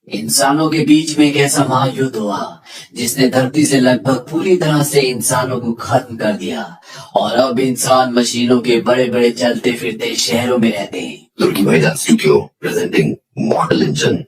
इंसानों के बीच में एक ऐसा महायुद्ध हुआ जिसने धरती से लगभग पूरी तरह से इंसानों को खत्म कर दिया और अब इंसान मशीनों के बड़े बड़े चलते फिरते शहरों में रहते हैं। तुर्की मैदान स्टूडियो प्रेजेंटिंग मॉडल इंजन।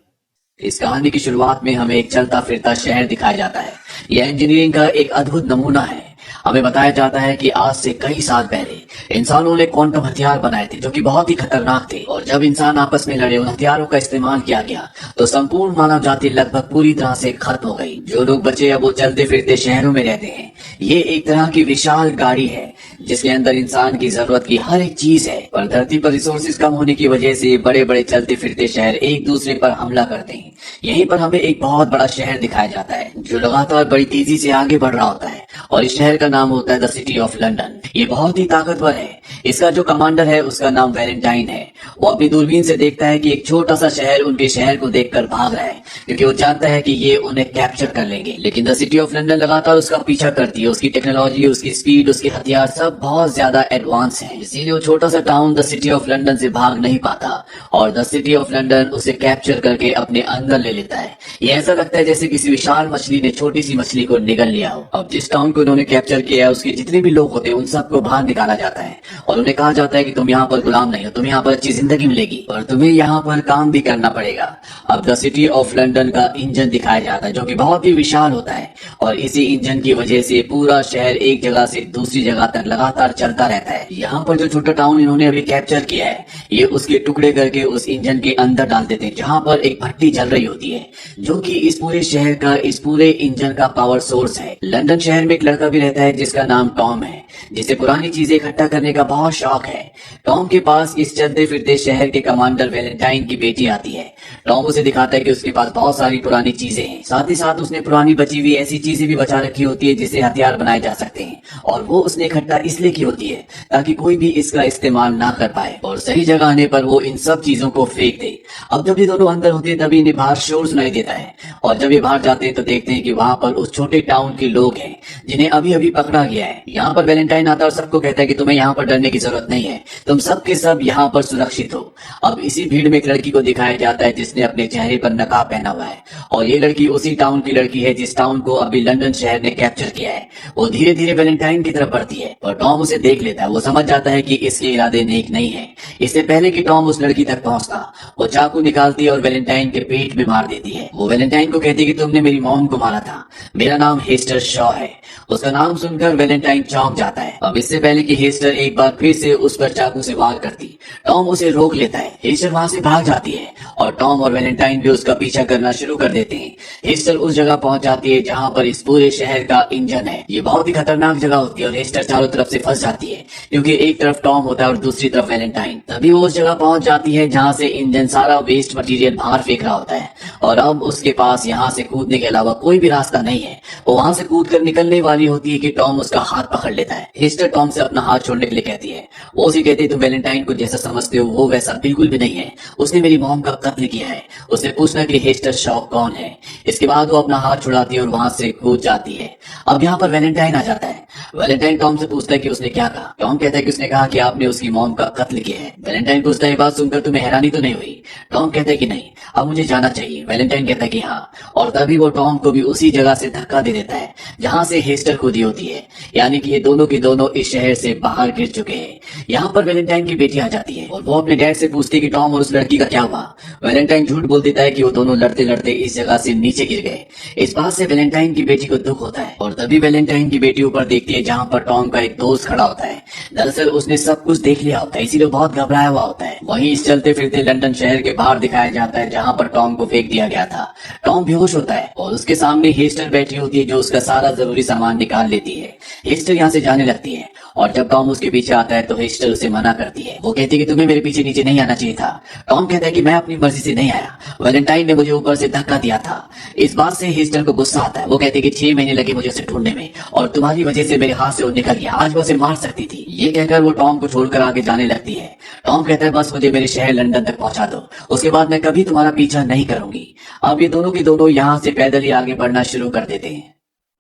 इस कहानी की शुरुआत में हमें एक चलता फिरता शहर दिखाया जाता है। यह इंजीनियरिंग का एक अद्भुत नमूना है। हमें बताया जाता है कि आज से कई साल पहले इंसानों ने क्वांटम हथियार बनाए थे जो कि बहुत ही खतरनाक थे, और जब इंसान आपस में लड़े, उन हथियारों का इस्तेमाल किया गया तो संपूर्ण मानव जाति लगभग पूरी तरह से खत्म हो गई। जो लोग बचे अब वो चलते फिरते शहरों में रहते हैं। ये एक तरह की विशाल गाड़ी है जिसके अंदर इंसान की जरूरत की हर एक चीज है, पर धरती पर रिसोर्सेज कम होने की वजह से बड़े बड़े चलते फिरते शहर एक दूसरे पर हमला करते हैं। यहीं पर हमें एक बहुत बड़ा शहर दिखाया जाता है जो लगातार बड़ी तेजी से आगे बढ़ रहा होता है, और इस शहर का नाम होता है द सिटी ऑफ लंदन। ये बहुत ही ताकतवर है। इसका जो कमांडर है उसका नाम वैलेंटाइन है। वो अपनी दूरबीन से देखता है कि एक छोटा सा शहर उनके शहर को देखकर भाग रहा है, क्योंकि वो जानता है कि ये उन्हें कैप्चर कर लेंगे। लेकिन द सिटी ऑफ लंदन लगातार उसका पीछा करती है। उसकी टेक्नोलॉजी, उसकी स्पीड, उसके हथियार सब बहुत ज्यादा एडवांस हैं। इसीलिए वो छोटा सा town the city of London से भाग नहीं पाता, और द सिटी ऑफ लंदन उसे कैप्चर करके अपने अंदर ले लेता है। ये ऐसा लगता है जैसे किसी विशाल मछली ने छोटी सी मछली को निगल लिया हो। अब जिस टाउन को उन्होंने कैप्चर किया है उसके जितने भी लोग होते हैं उन सबको बाहर निकाला जाता है, और उन्हें कहा जाता है कि तुम यहाँ पर गुलाम नहीं हो, तुम्हें यहाँ पर अच्छी जिंदगी मिलेगी, और तुम्हें यहाँ पर काम भी करना पड़ेगा। अब द सिटी ऑफ लंदन का इंजन दिखाया जाता है जो कि बहुत ही विशाल होता है, और इसी इंजन की वजह से पूरा शहर एक जगह से दूसरी जगह तक लगातार चलता रहता है। यहाँ पर जो छोटा टाउन इन्होंने अभी कैप्चर किया है, ये उसके टुकड़े करके उस इंजन के अंदर डाल देते हैं, जहाँ पर एक भट्टी चल रही होती है जो कि इस पूरे शहर का, इस पूरे इंजन का पावर सोर्स है। लंदन शहर में एक लड़का भी रहता है जिसका नाम टॉम है, जिसे पुरानी चीजें इकट्ठा करने का बहुत शौक है। टॉम के पास इस चलते फिरते शहर के कमांडर वैलेंटाइन की बेटी आती है। टॉम उसे दिखाता है कि उसके पास बहुत सारी पुरानी चीजें हैं, साथ ही साथ उसने पुरानी बची हुई ऐसी चीजें भी बचा रखी होती है जिससे हथियार बनाए जा सकते हैं, और वो उसने इकट्ठा इसलिए की होती है ताकि कोई भी इसका इस्तेमाल ना कर पाए, और सही जगह आने पर वो इन सब चीजों को फेंक दे। अब जब ये दोनों अंदर होते हैं तभी इन्हें बाहर शोर सुनाई देता है, और जब ये बाहर जाते हैं तो देखते हैं कि वहां पर उस छोटे टाउन के लोग हैं जिन्हें अभी अभी पकड़ा गया है। यहाँ पर वैलेंटाइन आता है और सबको कहता है कि तुम्हें यहाँ पर डरने की जरूरत नहीं है, तुम सब के सब यहाँ पर सुरक्षित हो। अब इसी भीड़ में एक लड़की को दिखाया जाता है जिसने अपने चेहरे पर नकाब पहना हुआ है, और ये लड़की उसी टाउन की लड़की है जिस टाउन को अभी लंदन शहर ने कैप्चर किया है। वो धीरे धीरे वैलेंटाइन की तरफ बढ़ती है, और टॉम उसे देख लेता है। वो समझ जाता है कि इसके इरादे नेक नहीं है। इससे पहले कि टॉम उस लड़की तक पहुंचता, वो चाकू निकालती है और वैलेंटाइन के पेट में मार देती है। वो वैलेंटाइन को कहती है कि तुमने मेरी मॉम को मारा था, मेरा नाम हेस्टर शॉ है। उसका नाम सुनकर वैलेंटाइन चौंक जाता है। अब इससे पहले कि हेस्टर एक बार फिर से उस पर चाकू से वार करती, टॉम उसे रोक लेता है। हेस्टर वहां से भाग जाती है और टॉम और वैलेंटाइन भी उसका पीछा करना शुरू कर देते हैं। हेस्टर उस जगह पहुंच जाती है जहां पर इस पूरे शहर का इंजन है। ये बहुत ही खतरनाक जगह होती है और हेस्टर चारों तरफ से फंस जाती है, क्योंकि एक तरफ टॉम होता है और दूसरी तरफ वैलेंटाइन। तभी वो उस जगह पहुंच जाती है जहां से इंजन सारा वेस्ट मटेरियल बाहर फेंक रहा होता है, और अब उसके पास यहाँ से कूदने के अलावा कोई भी रास्ता नहीं है। वो वहां से कूद कर निकलने वाली होती है कि टॉम उसका हाथ पकड़ लेता है। हेस्टर टॉम से अपना हाथ छोड़ने के लिए कहती है। वो उसे कहती है तुम वैलेंटाइन को जैसा समझते हो वो वैसा बिल्कुल भी नहीं है, उसने मेरी मॉम का कत्ल किया है। उसने पूछना कि हेस्टर शॉ कौन है। इसके बाद वो अपना हाथ छुड़ाती है और वहां से कूद जाती है। अब यहाँ पर वैलेंटाइन आ जाता है। वैलेंटाइन टॉम से पूछता है कि उसने क्या कहा। टॉम कहता है कि उसने कहा कि आपने उसकी मॉम का कत्ल किया है। वैलेंटाइन पूछता है ये बात सुनकर तुम्हें हैरानी तो नहीं हुई। टॉम कहता है कि नहीं, अब मुझे जाना चाहिए। वैलेंटाइन कहता है कि हाँ, और तभी वो टॉम को भी उसी जगह से धक्का दे देता है जहां से हेस्टर कूदी होती है, यानी कि ये दोनों के दोनों इस शहर से बाहर गिर चुके हैं। यहाँ पर वैलेंटाइन की बेटी आ जाती है और वो अपने डैड से पूछती है कि टॉम और उस लड़की का क्या हुआ। वैलेंटाइन झूठ बोल देता है कि वो दोनों लड़ते लड़ते इस जगह से नीचे गिर गए। इस बात से वैलेंटाइन की बेटी को दुख होता है, और तभी वैलेंटाइन की बेटी ऊपर देखती है जहाँ पर टॉम का एक दोस्त खड़ा होता है। दरअसल उसने सब कुछ देख लिया होता है, इसीलिए बहुत घबराया हुआ होता है। वहीं इस चलते फिरते लंदन शहर के बाहर दिखाया जाता है जहाँ पर टॉम को फेंक दिया गया था। टॉम बेहोश होता है और उसके सामने हेस्टर बैठी होती है जो उसका सारा जरूरी सामान निकाल लेती है। हेस्टर यहाँ से जाने लगती है, और जब टॉम उसके पीछे आता है तो हेस्टर उसे मना करती है। वो कहती है कि तुम्हें मेरे पीछे नीचे नहीं आना चाहिए था। टॉम कहता है कि मैं अपनी मर्जी से नहीं आया, वैलेंटाइन ने मुझे ऊपर से धक्का दिया था। इस बात से हेस्टर को गुस्सा आता है। वो कहती है कि 6 महीने लगे मुझे उसे ढूंढने में, और तुम्हारी वजह से मेरे हाथ से वो निकल गया, आज वो उसे मार सकती थी। ये कहकर वो टॉम को छोड़कर आगे जाने लगती है। टॉम कहता है बस मुझे मेरे शहर लंदन तक पहुंचा दो, उसके बाद मैं कभी तुम्हारा पीछा नहीं करूंगी। अब ये दोनों के दोनों यहाँ से पैदल ही आगे बढ़ना शुरू कर देते हैं।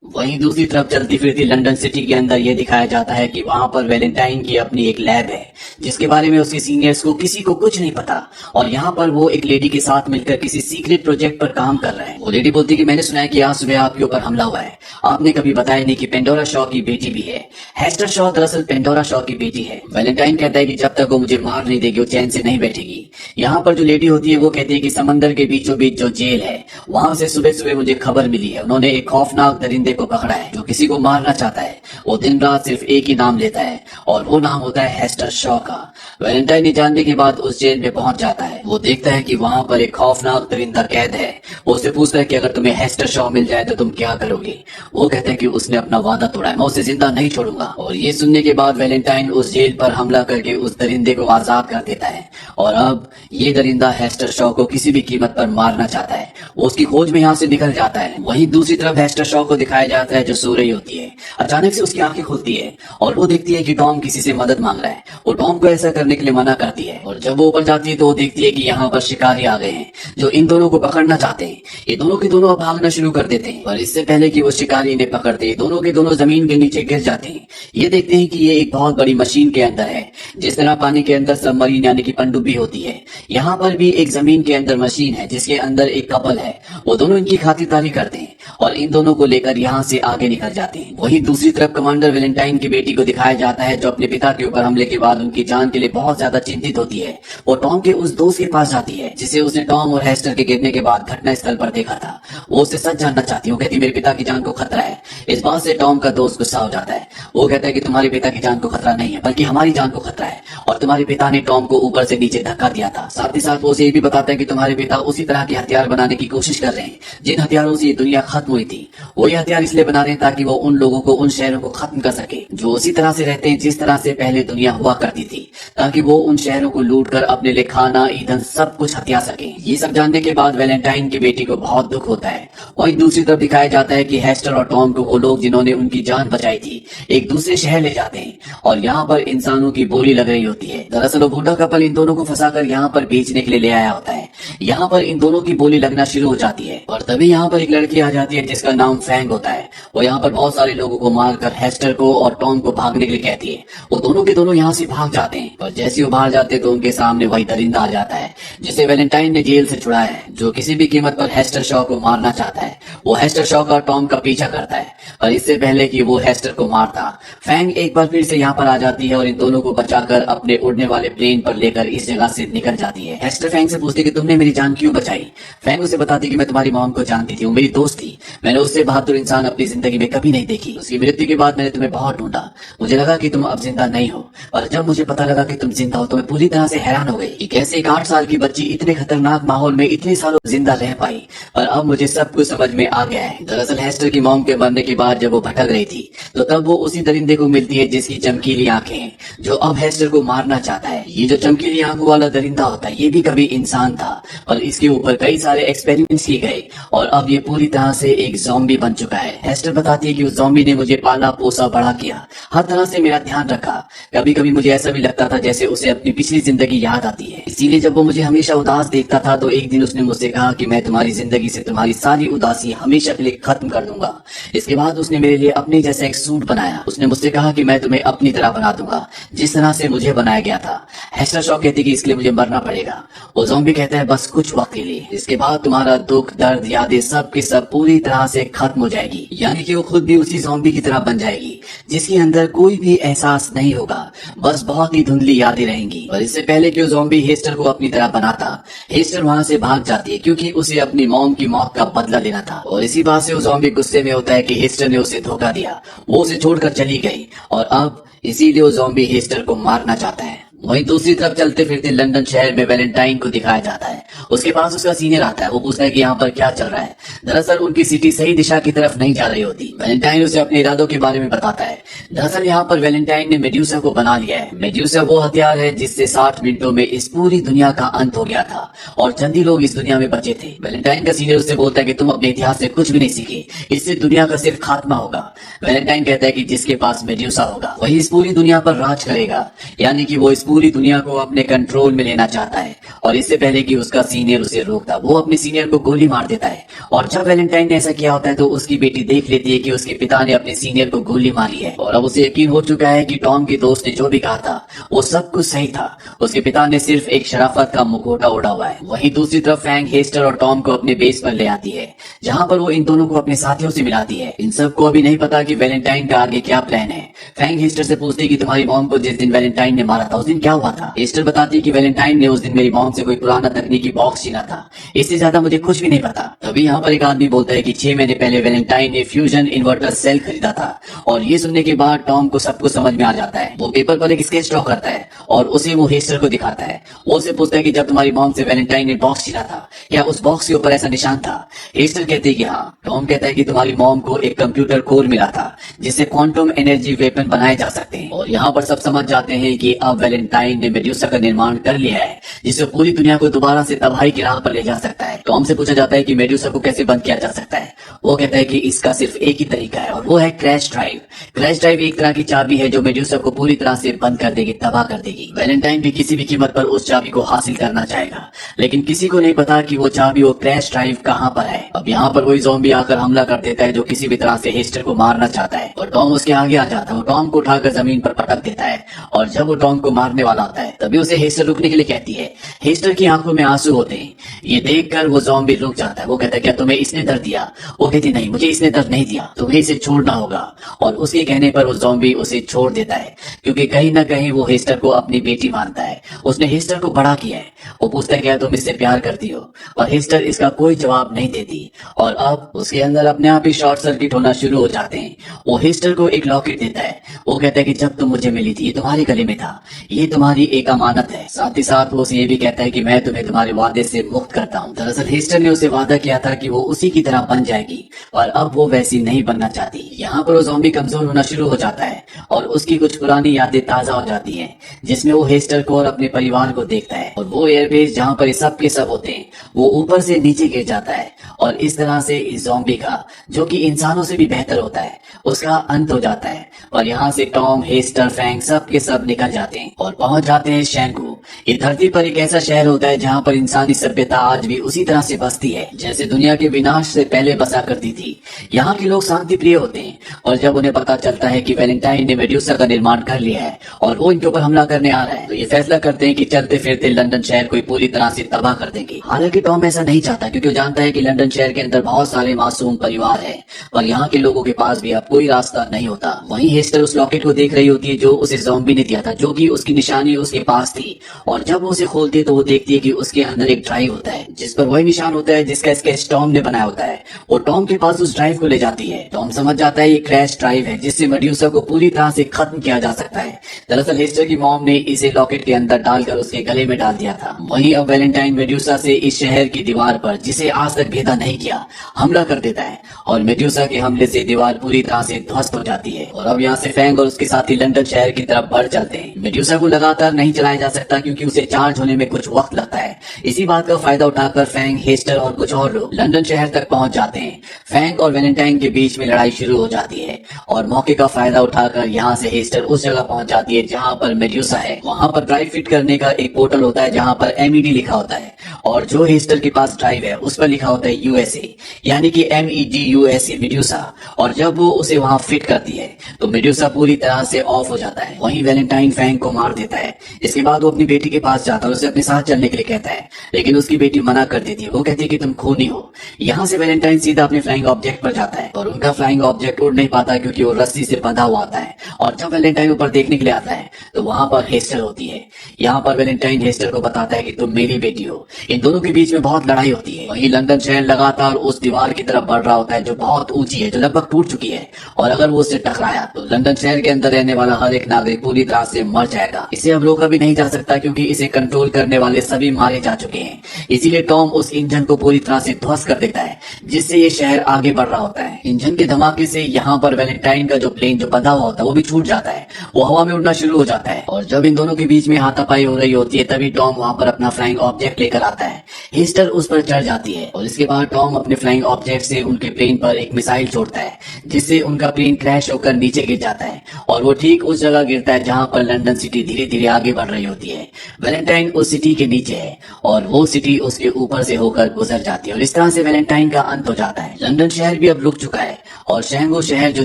वहीं दूसरी तरफ चलती फिरती लंदन सिटी के अंदर यह दिखाया जाता है कि वहां पर वैलेंटाइन की अपनी एक लैब है जिसके बारे में उसके सीनियर्स को किसी को कुछ नहीं पता। और यहाँ पर वो एक लेडी के साथ मिलकर किसी सीक्रेट प्रोजेक्ट पर काम कर रहे हैं। वो लेडी बोलती है कि मैंने सुना है कि आज सुबह आपके ऊपर हमला हुआ है, आपने कभी बताया नहीं कि पेंडोरा शॉ की बेटी भी है। हेस्टर शॉ दरअसल पेंडोरा शॉ की बेटी है। वैलेंटाइन कहता है कि जब तक वो मुझे मार नहीं देगी वो चैन से नहीं बैठेगी। यहाँ पर जो लेडी होती है वो कहती है कि समंदर के बीचों बीच जो जेल है वहां से सुबह सुबह मुझे खबर मिली है, उन्होंने एक खौफनाक दरिंदे को पकड़ा है जो किसी को मारना चाहता है। वो दिन रात सिर्फ एक ही नाम लेता है और वो नाम होता है हेस्टर शॉ का। वैलेंटाइन जानने के बाद उस जेल में पहुंच जाता है। वो देखता है कि वहां पर एक खौफनाक दरिंदा कैद है। वो उससे पूछता है कि अगर तुम्हें हेस्टर शॉ मिल जाए तो तुम क्या करोगे। वो कहता है कि उसने अपना वादा तोड़ा है, मैं उसे जिंदा नहीं छोड़ूंगा। और ये सुनने के बाद वैलेंटाइन उस जेल पर हमला करके उस दरिंदे को आजाद कर देता है। और अब ये दरिंदा हेस्टर शॉ को किसी भी कीमत पर मारना चाहता है। वो उसकी खोज में यहाँ से निकल जाता है। वहीं दूसरी तरफ हेस्टर शॉ को दिखाया जाता है जो सो रही होती है। अचानक से उसकी आंखें खुलती है और वो देखती है कि टॉम किसी से मदद मांग रहा है। वो टॉम को ऐसा करने के लिए मना करती है। और जब वो ऊपर जाती है तो वो देखती है कि यहाँ पर शिकारी आ गए हैं जो इन दोनों को पकड़ना चाहते हैं। ये दोनों के दोनों अब भागना शुरू कर देते हैं और इससे पहले कि वो शिकारी इन्हें पकड़ते हैं दोनों के दोनों जमीन के नीचे गिर जाते हैं। ये देखते हैं कि ये एक बहुत बड़ी मशीन के अंदर है, जिस तरह पानी के अंदर सबमरीन यानी कि पनडुब्बी होती है। यहाँ पर भी एक जमीन के अंदर मशीन है जिसके अंदर एक कपल है। वो दोनों इनकी खातिरदारी करते हैं और इन दोनों को लेकर यहाँ से आगे निकल जाते हैं। वहीं दूसरी तरफ कमांडर वैलेंटाइन की बेटी को दिखाया जाता है जो अपने पिता के ऊपर हमले के बाद उनकी जान के लिए बहुत ज्यादा चिंतित होती है। वो टॉम के उस दोस्त के पास जाती है जिसे उसने टॉम और हेस्टर के गिरने के बाद घटना स्थल पर देखा था। वो उससे सच जानना चाहती है। वो कहती है मेरे पिता की जान को खतरा है। इस बात से टॉम का दोस्त गुस्सा हो जाता है। वो कहता है कि तुम्हारे पिता की जान को खतरा नहीं है बल्कि हमारी जान को खतरा है और तुम्हारे पिता ने टॉम को ऊपर से नीचे धक्का दिया था। साथ ही साथ वो उसे ये भी बताता है कि तुम्हारे पिता उसी तरह के हथियार बनाने की कोशिश कर रहे हैं जिन हथियारों से ये दुनिया खत्म हुई थी। वो ये हथियार इसलिए बना रहे हैं ताकि वो उन लोगों को उन शहरों को खत्म कर सके जो उसी तरह से रहते हैं जिस तरह से पहले दुनिया हुआ करती थी, ताकि वो उन शहरों को लूट कर अपने लिए खाना ईंधन सब कुछ हथिया सके। ये सब जानने के बाद वैलेंटाइन की बेटी को बहुत दुख होता है। वहीं दूसरी तरफ दिखाया जाता है कि हेस्टर और टॉम को वो लोग जिन्होंने उनकी जान बचाई थी एक दूसरे शहर ले जाते हैं और यहाँ पर इंसानों की बोली लग रही होती है। दरअसल वो बूढ़ा कपल इन दोनों को फंसाकर यहाँ पर बेचने के लिए ले आया होता है। यहाँ पर इन दोनों की बोली लगना शुरू हो जाती है और तभी यहाँ पर एक लड़की आ जाती है जिसका नाम फैंग होता है। वो यहाँ पर बहुत सारे लोगों को मारकर हेस्टर को और टॉम को भागने के लिए कहती है। वो दोनों के दोनों यहाँ से भाग जाते हैं और जैसे वो बाहर जाते हैं तो उनके सामने वही दरिंदा आ जाता है जिसे वैलेंटाइन ने जेल से छुड़ाया है, जो किसी भी कीमत पर हेस्टर शॉ को मारना चाहता है। वो हेस्टर शॉ का टॉम का पीछा करता है और इससे पहले कि वो हेस्टर को मारता, फैंग एक बार फिर से यहाँ पर आ जाती है और इन दोनों को बचाकर अपने उड़ने वाले प्लेन पर लेकर इस जगह से निकल जाती है। हेस्टर फैंग से पूछती कि तुमने मेरी जान क्यों बचाई। फैंग उसे बताती कि मैं तुम्हारी मॉम को जानती थी, वो मेरी दोस्त थी, मैंने उससे बहादुर इंसान अपनी जिंदगी में कभी नहीं देखी। उसकी मृत्यु के बाद मैंने तुम्हें बहुत ढूंढा, मुझे लगा कि तुम अब जिंदा नहीं हो और जब मुझे पता लगा कि तुम जिंदा हो तो मैं पूरी तरह से हैरान हो गई कि कैसे एक 8 साल की बच्ची इतने खतरनाक माहौल में इतने सालों जिंदा रह पाई। और अब मुझे सब कुछ समझ में आ गया है। दरअसल हेस्टर की मॉम के मरने के बाद जब वो भटक रही थी तो तब वो उसी दरिंदे को मिलती है जिसकी चमकीली आंखें हैं, जो अब हेस्टर को मारना चाहता है। ये जो चमकीली आंखों वाला दरिंदा होता है ये भी कभी इंसान था और इसके ऊपर कई सारे एक्सपेरिमेंट्स किए गए और अब ये पूरी तरह से एक ज़ॉम्बी बन चुका है। हेस्टर बताती है कि उस ज़ॉम्बी ने मुझे पाला पोसा बड़ा किया, हर तरह से मेरा ध्यान रखा। कभी कभी मुझे ऐसा भी लगता था जैसे उसे अपनी पिछली जिंदगी याद आती है। इसीलिए जब वो मुझे हमेशा उदास देखता था तो एक दिन उसने मुझसे कहा कि मैं तुम्हारी जिंदगी से तुम्हारी सारी उदासी हमेशा के लिए खत्म कर दूंगा। इसके बाद उसने मेरे लिए अपने जैसा एक सूट बनाया। उसने मुझसे कहा कि मैं तुम्हें अपनी तरह बना दूंगा जिस तरह से मुझे बनाया गया था। हेस्टर शॉ कहती कि इसके लिए मुझे मरना पड़ेगा। वो ज़ॉम्बी कहता है बस कुछ वक्त के लिए, इसके बाद तुम्हारा दुख दर्द यादें सब की सब पूरी तरह से खत्म हो जाएगी। यानी कि वो खुद भी उसी ज़ॉम्बी की तरह बन जाएगी जिसके अंदर कोई भी एहसास नहीं होगा, बस बहुत ही धुंधली यादें रहेंगी। और इससे पहले कि वो ज़ॉम्बी हेस्टर को अपनी तरह बनाता, हेस्टर वहां से भाग जाती है क्योंकि उसे अपनी मॉम की मौत का बदला लेना था। और इसी बात से वो ज़ॉम्बी गुस्से में होता है कि हेस्टर ने उसे धोखा दिया, वो उसे छोड़कर चली गई और अब इसीलिए वो ज़ॉम्बी हेस्टर को मारना चाहता है। वहीं दूसरी तरफ चलते फिरते लंदन शहर में वैलेंटाइन को दिखाया जाता है। उसके पास उसका सीनियर आता है। वो पूछता है कि यहाँ पर क्या चल रहा है। दरअसल उनकी सिटी सही दिशा की तरफ नहीं जा रही होती। वैलेंटाइन उसे अपने इरादों के बारे में बताता है। दरअसल यहाँ पर वैलेंटाइन ने मेड्यूसा को बना लिया है। मेड्यूसा वो हथियार है जिससे 60 मिनटों में इस पूरी दुनिया का अंत हो गया था और चंद ही लोग इस दुनिया में बचे थे। वैलेंटाइन का सीनियर उससे बोलता है कि तुम अपने इतिहास से कुछ भी नहीं सीखे, इससे दुनिया का सिर्फ खात्मा होगा। वैलेंटाइन कहता है कि जिसके पास मेड्यूसा होगा वही इस पूरी दुनिया पर राज करेगा, यानी कि वो इस पूरी दुनिया को अपने कंट्रोल में लेना चाहता है और इससे पहले कि उसका सीनियर उसे रोकता, वो अपने सीनियर को गोली मार देता है। और जब वैलेंटाइन ने ऐसा किया होता है तो उसकी बेटी देख लेती है कि उसके पिता ने अपने सीनियर को गोली मारी है और अब उसे यकीन हो चुका है कि टॉम के दोस्त ने जो भी कहा था वो सब कुछ सही था। उसके पिता ने सिर्फ एक शराफत का मुखौटा ओढ़ा हुआ है। वहीं दूसरी तरफ फ्रैंक हेस्टर और टॉम को अपने बेस पर ले आती है, जहां पर वो इन दोनों को अपने साथियों से मिलाती है। इन सबको अभी नहीं पता कि वैलेंटाइन का आगे क्या प्लान है। फ्रैंक हेस्टर से पूछती है कि तुम्हारी मॉम को जिस दिन वैलेंटाइन ने मारा था उस दिन क्या हुआ था। हेस्टर बताती है कि वैलेंटाइन ने उस दिन मेरी मॉम से कोई पुराना तकनीकी बॉक्स छीना था, इससे ज्यादा मुझे कुछ भी नहीं पता। तभी यहाँ पर एक आदमी बोलता है कि 6 महीने पहले वैलेंटाइन ने फ्यूजन इन्वर्टर सेल खरीदा था। और ये सुनने के बाद टॉम को सब कुछ समझ में आ जाता है। वो पेपर पर एक स्केच ड्रॉ करता है और उसे वो हेस्टर को दिखाता है। वो उसे पूछता है कि जब तुम्हारी मॉम से वैलेंटाइन ने बॉक्स छीना था क्या उस बॉक्स के ऊपर ऐसा निशान था। हेस्टर कहते हैं कि हाँ। टॉम कहता है कि तुम्हारी मॉम को एक कंप्यूटर कोर मिला था जिससे क्वांटम एनर्जी वेपन बनाए जा सकते हैं। और यहाँ पर सब समझ जाते हैं कि अब वैलेंटाइन ने मेड्यूसा का निर्माण कर लिया है जिससे पूरी दुनिया को दोबारा से तबाही की राह पर ले जा सकता है। टॉम से पूछा जाता है कि मेड्यूसा को कैसे बंद किया जा सकता है। वो कहता है कि इसका सिर्फ एक ही तरीका है और वो है क्रैश ड्राइव। क्रैश ड्राइव एक तरह की चाबी है जो मेड्यूसा को पूरी तरह से बंद कर देगी, तबाह कर देगी। वैलेंटाइन भी किसी भी कीमत पर उस चाबी को हासिल करना चाहेगा, लेकिन किसी को नहीं पता कि वो चाबी, वो क्रैश ड्राइव कहाँ पर है। अब यहाँ पर वही ज़ॉम्बी आकर हमला कर देता है जो किसी भी तरह से हेस्टर को मारना चाहता है और टॉम उसके आगे आ जाता है। वो टॉम को उठाकर जमीन पर पटक देता है और जब वो टॉम को मारने वाला होता है तभी उसे हेस्टर रुकने के लिए कहती है। हेस्टर की आंखों में आंसू होते हैं। ये देखकर वो ज़ॉम्बी रुक जाता है। वो कहता है क्या तुम्हें इसने दर्द दिया। वो कहती नहीं, मुझे इसने दर्द नहीं दिया, तुम्हें इसे छोड़ना होगा। और उसके कहने पर वो ज़ॉम्बी उसे छोड़ देता है क्योंकि कहीं ना कहीं वो हेस्टर को अपनी बेटी मानता है। उसने हेस्टर को बड़ा किया है। वो पूछता है क्या तुम इससे प्यार करती हो और हेस्टर इसका कोई जवाब नहीं देती और अब उसके अंदर अपने आप ही शॉर्ट सर्किट होना शुरू हो जाते हैं। वो हेस्टर को एक लॉकेट देता है। वो कहता है कि जब तुम मुझे मिली थी ये तुम्हारे गले में था, ये तुम्हारी एक अमानत है। साथ ही साथ वो उसे ये भी कहता है कि मैं तुम्हें तुम्हारे वादे से मुक्त करता हूँ। दरअसल हेस्टर ने उसे वादा किया था कि वो उसी की तरह बन जाएगी और अब वो वैसी नहीं बनना चाहती। यहाँ पर वो ज़ॉम्बी कमजोर होना शुरू हो जाता है और उसकी कुछ पुरानी यादें ताजा हो जाती हैं जिसमें वो हेस्टर को और अपने परिवार को देखता है और वो एयरबेस जहाँ पर सब के सब होते हैं वो ऊपर से नीचे गिर जाता है और इस तरह से इस ज़ॉम्बी का, जो कि इंसानों से भी बेहतर होता है, उसका अंत हो जाता है। और यहाँ से टॉम, हेस्टर, फ्रैंक सब के सब निकल जाते हैं और पहुंच जाते हैं शैंकू। ये धरती पर एक ऐसा शहर होता है जहाँ पर इंसानी सभ्यता आज भी उसी तरह से बसती है जैसे दुनिया के विनाश से पहले बसा करती थी। यहाँ के लोग शांति प्रिय होते हैं और जब उन्हें पता चलता है कि वैलेंटाइन ने मेड्यूसा का निर्माण कर लिया है और वो इनके ऊपर हमला करने आ रहा है तो ये फैसला करते हैं कि चलते फिरते लंदन शहर को पूरी तरह से तबाह कर देंगे। हालांकि टॉम ऐसा नहीं चाहता क्योंकि वो जानता है कि लंदन शहर के अंदर बहुत सारे मासूम परिवार है और यहाँ के लोगों के पास भी अब कोई रास्ता नहीं होता। वहीं हेस्टर उस लॉकेट को देख रही होती है जो उसे ज़ॉम्बी ने दिया था, जो कि उसकी निशानी उसके पास थी और जब वो उसे खोलती है तो वो देखती है कि उसके अंदर एक ड्राइव होता है जिस पर वही निशान होता है जिसका स्केच टॉम ने बनाया होता है। वो टॉम के पास उस ड्राइव को ले जाती है। टॉम समझ जाता है ये क्रैश ड्राइव है जिससे मेड्यूसा को पूरी तरह से खत्म किया जा सकता है। दरअसल हेस्टर की मॉम ने इसे लॉकेट के अंदर डालकर उसके गले में डाल दिया था। वहीं अब वैलेंटाइन मेड्यूसा से इस शहर की दीवार पर, जिसे आज तक भेदा नहीं किया, हमला कर देता है और मेड्यूसा के हमले से दीवार पूरी तरह से ध्वस्त हो जाती है। और अब यहाँ से फ्रैंक और उसके साथी लंदन शहर की तरफ बढ़ चलते हैं। मेड्यूसा को लगातार नहीं चलाया जा सकता क्योंकि उसे चार्ज होने में कुछ वक्त लगता है। इसी बात का फायदा उठाकर फ्रैंक, हेस्टर और कुछ और लोग लंदन शहर तक पहुंच जाते हैं। फ्रैंक और वैलेंटाइन के बीच में लड़ाई शुरू हो जाती है और मौके का फायदा उठाकर यहाँ से हेस्टर उस जगह पहुंच जाती है जहाँ पर मेड्यूसा है। वहाँ पर ड्राइव फिट करने का एक पोर्टल होता है जहाँ पर MED लिखा होता है और जो हेस्टर के पास ड्राइव है उस पर लिखा होता है USA, यानी कि MEDUSA मेड्यूसा। और जब वो उसे वहाँ फिट करती है तो मेड्यूसा पूरी तरह से ऑफ हो जाता है। वहीं वैलेंटाइन फ्रैंक को मार देता है। इसके बाद वो अपनी बेटी के पास जाता है, उसे अपने साथ चलने के लिए कहता है, लेकिन उसकी बेटी मना कर देती है। वो कहती है कि तुम खूनी हो। यहाँ से वैलेंटाइन सीधा अपने फ्लाइंग ऑब्जेक्ट पर जाता है और उनका फ्लाइंग ऑब्जेक्ट उड़ नहीं पाता क्योंकि वो रस्सी से बंधा हुआ आता है। और जब वैलेंटाइन ऊपर देखने के लिए आता है तो वहाँ पर हेस्टर होती है। यहाँ पर वैलेंटाइन हेस्टर को बताता है कि तुम मेरी बेटी हो। इन दोनों के बीच में बहुत लड़ाई होती है। वहीं लंदन शहर लगातार उस दीवार की तरफ बढ़ रहा होता है जो बहुत ऊंची है, जो लगभग टूट चुकी है और अगर वो उससे टकराया तो लंदन शहर के अंदर रहने वाला हर एक नागरिक पूरी तरह से मर जाएगा। इसे अब रोका भी नहीं जा सकता क्योंकि इसे कंट्रोल करने वाले सभी मारे जा चुके हैं। इसीलिए टॉम उस इंजन को पूरी तरह से ध्वस्त कर देता है जिससे ये शहर आगे बढ़ रहा होता है। इंजन के धमाके से यहाँ पर वैलेंटाइन का जो प्लेन जो बंधा हुआ होता है वो भी छूट जाता है। वो हवा में उड़ना शुरू हो जाता है और जब इन दोनों के बीच में हाथापाई हो रही होती है तभी टॉम वहाँ पर अपना फ्लाइंग ऑब्जेक्ट लेकर आता आता है। हेस्टर उस पर चढ़ जाती है और इसके बाद टॉम अपने फ्लाइंग ऑब्जेक्ट से उनके प्लेन पर एक मिसाइल छोड़ता है, जिससे उनका प्लेन क्रैश होकर नीचे गिर जाता है और वो ठीक उस जगह गिरता है जहां पर लंदन सिटी धीरे धीरे आगे बढ़ रही होती है। वैलेंटाइन उस सिटी के नीचे है और वो सिटी उसके ऊपर से होकर गुजर जाती है और इस तरह से वैलेंटाइन का अंत हो जाता है। लंदन शहर भी अब रुक चुका है और शहंगो शहर जो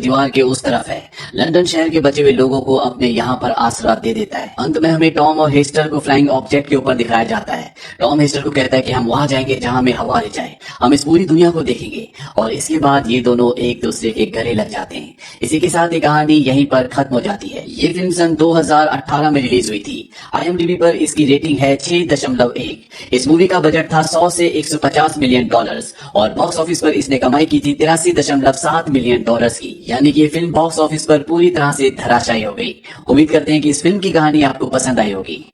दीवार के उस तरफ है, लंदन शहर के बचे हुए लोगों को अपने यहाँ पर आसरा दे देता है। अंत में हमें टॉम और हेस्टर को फ्लाइंग ऑब्जेक्ट के ऊपर दिखाया जाता है। टॉम हेस्टर को कहता है कि हम वहां जाएंगे जहां हमें हवा ले जाए, हम इस पूरी दुनिया को देखेंगे और इसके बाद ये दोनों एक दूसरे के गले लग जाते हैं। इसी के साथ ये कहानी यहीं पर खत्म हो जाती है। ये फिल्म सन 2018 में रिलीज हुई थी। IMDb पर इसकी रेटिंग है 6.1। इस मूवी का बजट था 100 से 150 मिलियन डॉलर्स और बॉक्स ऑफिस पर इसने कमाई की थी 83.7 मिलियन डॉलर्स की, यानी कि ये फिल्म बॉक्स ऑफिस पर पूरी तरह से धराशायी हो गई। उम्मीद करते हैं कि इस फिल्म की कहानी आपको पसंद आई होगी।